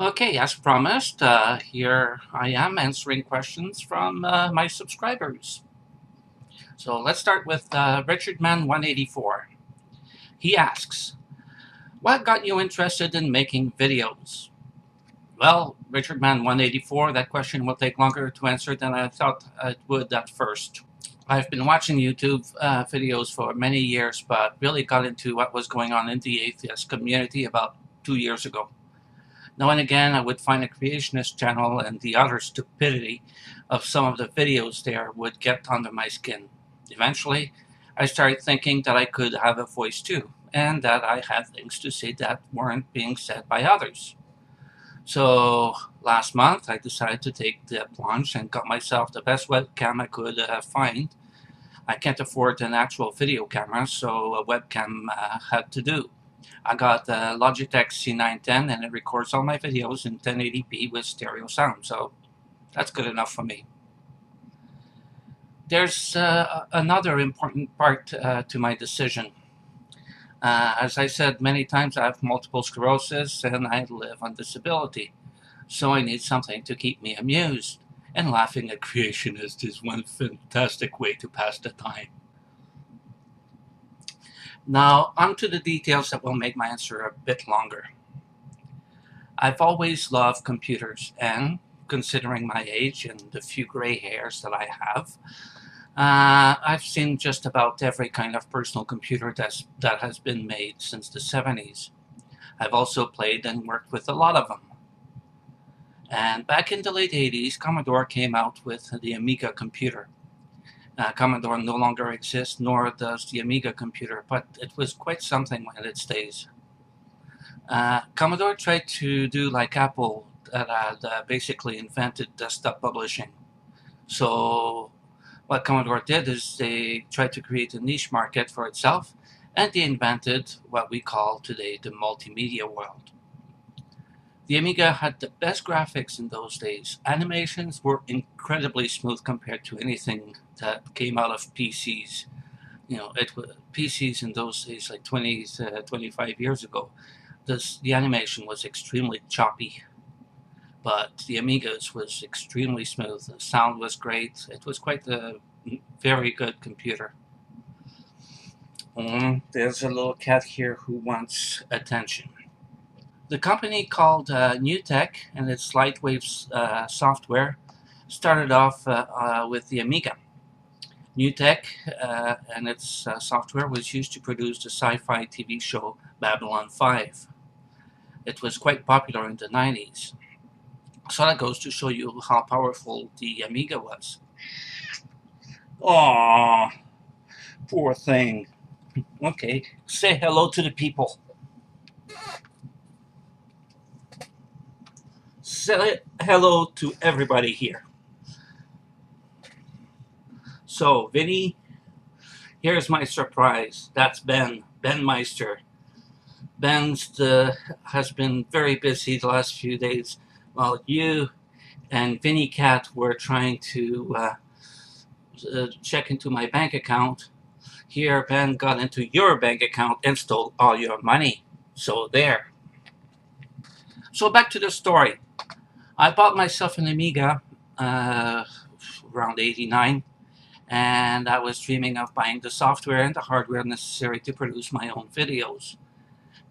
Okay, as promised, here I am answering questions from my subscribers. So let's start with Richard Man 184. He asks, what got you interested in making videos? Well, Richard Man 184, that question will take longer to answer than I thought it would at first. I've been watching YouTube videos for many years, but really got into what was going on in the atheist community about 2 years ago. Now and again, I would find a creationist channel, and the utter stupidity of some of the videos there would get under my skin. Eventually, I started thinking that I could have a voice too, and that I had things to say that weren't being said by others. So last month, I decided to take the plunge and got myself the best webcam I could find. I can't afford an actual video camera, so a webcam had to do. I got the Logitech C910 and it records all my videos in 1080p with stereo sound, so that's good enough for me. There's another important part to my decision. As I said many times, I have multiple sclerosis and I live on disability, so I need something to keep me amused. And laughing at creationists is one fantastic way to pass the time. Now, on to the details that will make my answer a bit longer. I've always loved computers, and considering my age and the few gray hairs that I have, I've seen just about every kind of personal computer that has been made since the 70s. I've also played and worked with a lot of them. And back in the late 80s, Commodore came out with the Amiga computer. Commodore no longer exists, nor does the Amiga computer, but it was quite something in its days. Commodore tried to do like Apple, that had basically invented desktop publishing. So what Commodore did is they tried to create a niche market for itself, and they invented what we call today the multimedia world. The Amiga had the best graphics in those days. Animations were incredibly smooth compared to anything that came out of PCs. PCs in those days, like 20 to 25 years ago, the animation was extremely choppy. But the Amiga's was extremely smooth. The sound was great. It was quite a very good computer. There's a little cat here who wants attention. The company called NewTek and its Lightwave software started off with the Amiga. NewTek and its software was used to produce the sci-fi TV show Babylon 5. It was quite popular in the 90s. So that goes to show you how powerful the Amiga was. Aww, poor thing. Okay, say hello to the people. Say hello to everybody here. So, Vinny, here's my surprise. That's Ben Meister. Ben has been very busy the last few days while you and Vinny Cat were trying to check into my bank account. Here, Ben got into your bank account and stole all your money. So there. So back to the story. I bought myself an Amiga around 89, and I was dreaming of buying the software and the hardware necessary to produce my own videos.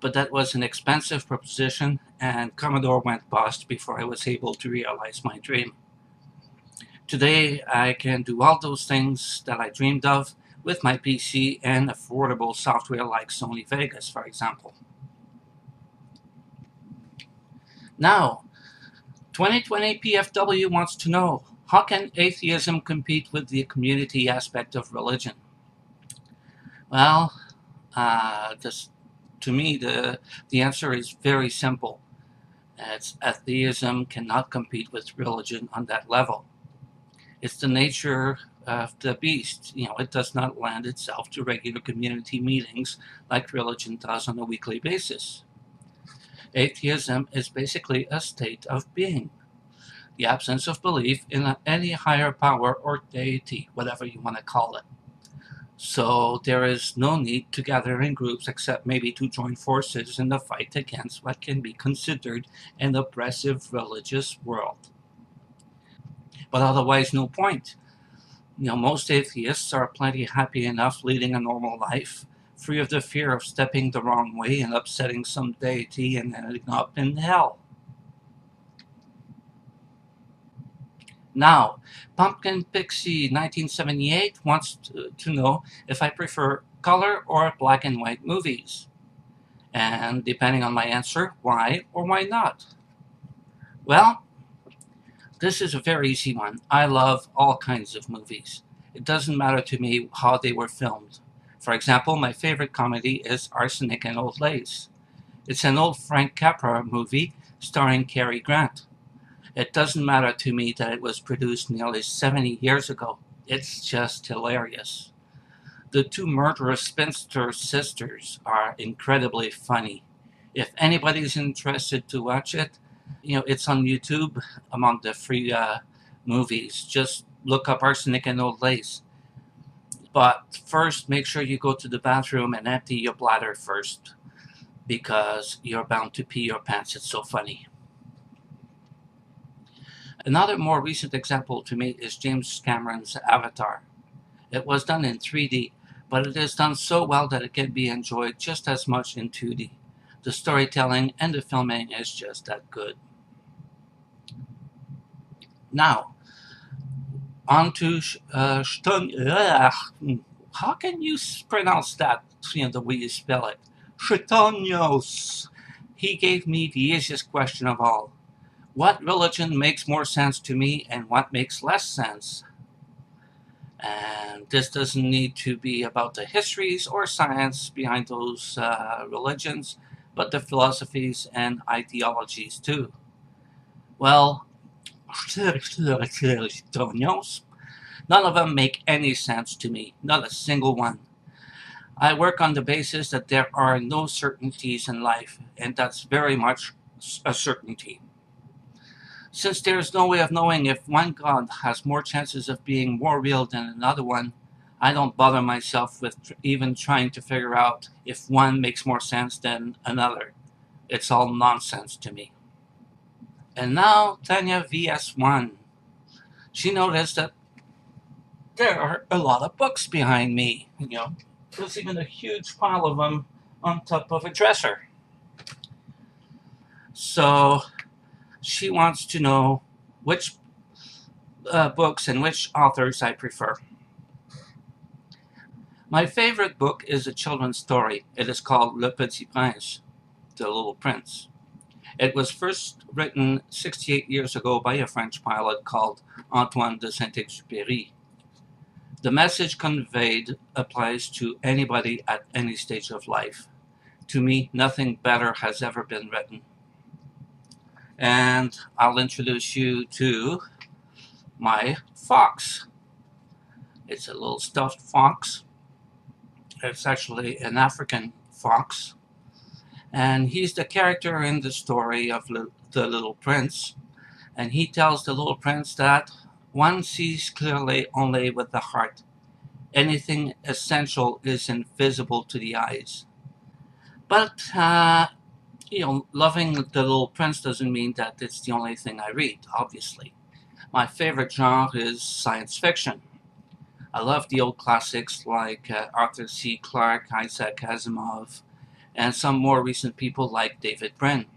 But that was an expensive proposition, and Commodore went bust before I was able to realize my dream. Today, I can do all those things that I dreamed of with my PC and affordable software like Sony Vegas, for example. Now, 2020 PFW wants to know, how can atheism compete with the community aspect of religion? Well, to me, the answer is very simple. Atheism cannot compete with religion on that level. It's the nature of the beast. It does not lend itself to regular community meetings like religion does on a weekly basis. Atheism is basically a state of being, the absence of belief in any higher power or deity, whatever you want to call it. So there is no need to gather in groups except maybe to join forces in the fight against what can be considered an oppressive religious world. But otherwise, no point. Most atheists are plenty happy enough leading a normal life, free of the fear of stepping the wrong way and upsetting some deity and ending up in hell. Now, Pumpkin Pixie 1978 wants to know if I prefer color or black and white movies. And depending on my answer, why or why not? Well, this is a very easy one. I love all kinds of movies. It doesn't matter to me how they were filmed. For example, my favorite comedy is Arsenic and Old Lace. It's an old Frank Capra movie starring Cary Grant. It doesn't matter to me that it was produced nearly 70 years ago. It's just hilarious. The two murderous spinster sisters are incredibly funny. If anybody's interested to watch it, it's on YouTube among the free movies. Just look up Arsenic and Old Lace. But first, make sure you go to the bathroom and empty your bladder first, because you're bound to pee your pants. It's so funny. Another more recent example to me is James Cameron's Avatar. It was done in 3D, but it is done so well that it can be enjoyed just as much in 2D. The storytelling and the filming is just that good. Now, on to how can you pronounce that, the way you spell it? Shtonios. He gave me the easiest question of all. What religion makes more sense to me and what makes less sense? And this doesn't need to be about the histories or science behind those religions, but the philosophies and ideologies too. Well, none of them make any sense to me, not a single one. I work on the basis that there are no certainties in life, and that's very much a certainty. Since there is no way of knowing if one God has more chances of being more real than another one, I don't bother myself with even trying to figure out if one makes more sense than another. It's all nonsense to me. And now Tanya VS1. She noticed that there are a lot of books behind me. There's even a huge pile of them on top of a dresser. So she wants to know which books and which authors I prefer. My favorite book is a children's story. It is called Le Petit Prince, The Little Prince. It was first written 68 years ago by a French pilot called Antoine de Saint-Exupéry. The message conveyed applies to anybody at any stage of life. To me, nothing better has ever been written. And I'll introduce you to my fox. It's a little stuffed fox. It's actually an African fox. And he's the character in the story of the Little Prince. And he tells the Little Prince that one sees clearly only with the heart. Anything essential is invisible to the eyes. But, loving the Little Prince doesn't mean that it's the only thing I read, obviously. My favorite genre is science fiction. I love the old classics like Arthur C. Clarke, Isaac Asimov, and some more recent people like David Brin.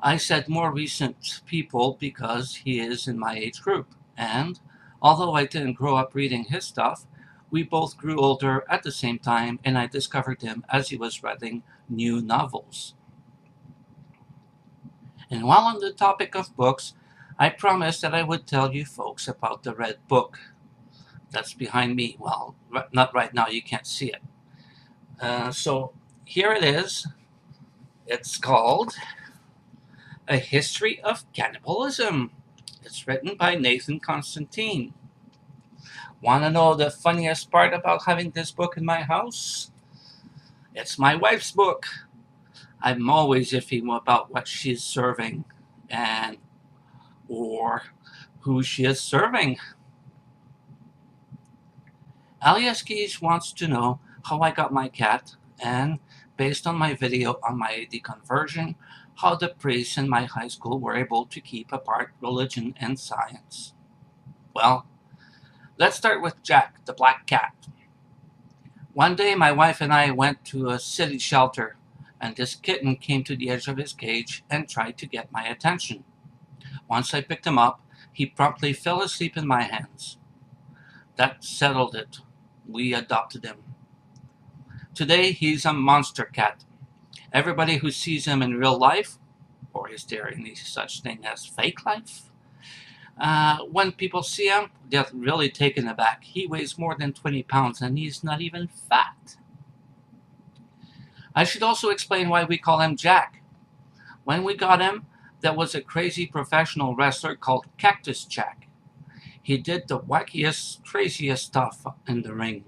I said more recent people because he is in my age group, and although I didn't grow up reading his stuff, we both grew older at the same time, and I discovered him as he was writing new novels. And while on the topic of books, I promised that I would tell you folks about the Red Book. That's behind me. Well, not right now, you can't see it. So here it is. It's called A History of Cannibalism. It's written by Nathan Constantine. Want to know the funniest part about having this book in my house? It's my wife's book. I'm always iffy about what she's serving and or who she is serving. Aliaskis wants to know how I got my cat and, based on my video on my deconversion, how the priests in my high school were able to keep apart religion and science. Well, let's start with Jack, the black cat. One day my wife and I went to a city shelter, and this kitten came to the edge of his cage and tried to get my attention. Once I picked him up, he promptly fell asleep in my hands. That settled it. We adopted him. Today he's a monster cat. Everybody who sees him in real life, or is there any such thing as fake life? When people see him, they're really taken aback. He weighs more than 20 pounds and he's not even fat. I should also explain why we call him Jack. When we got him, there was a crazy professional wrestler called Cactus Jack. He did the wackiest, craziest stuff in the ring.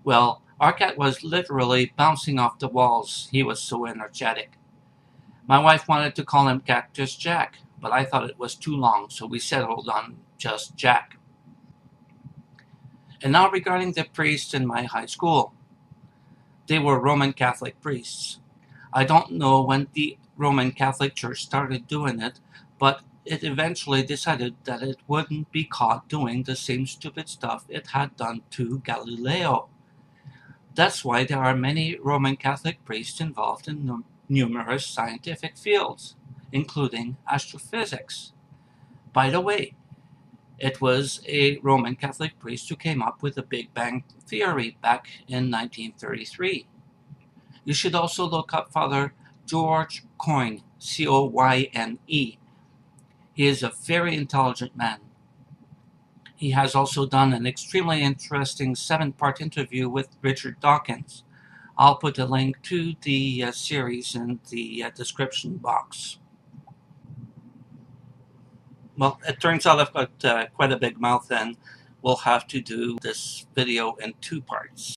Well, our cat was literally bouncing off the walls. He was so energetic. My wife wanted to call him Cactus Jack, but I thought it was too long, so we settled on just Jack. And now regarding the priests in my high school. They were Roman Catholic priests. I don't know when the Roman Catholic Church started doing it, but it eventually decided that it wouldn't be caught doing the same stupid stuff it had done to Galileo. That's why there are many Roman Catholic priests involved in numerous scientific fields, including astrophysics. By the way, it was a Roman Catholic priest who came up with the Big Bang Theory back in 1933. You should also look up Father George Coyne, C-O-Y-N-E. He is a very intelligent man. He has also done an extremely interesting 7-part interview with Richard Dawkins. I'll put a link to the series in the description box. Well, it turns out I've got quite a big mouth and we'll have to do this video in 2 parts.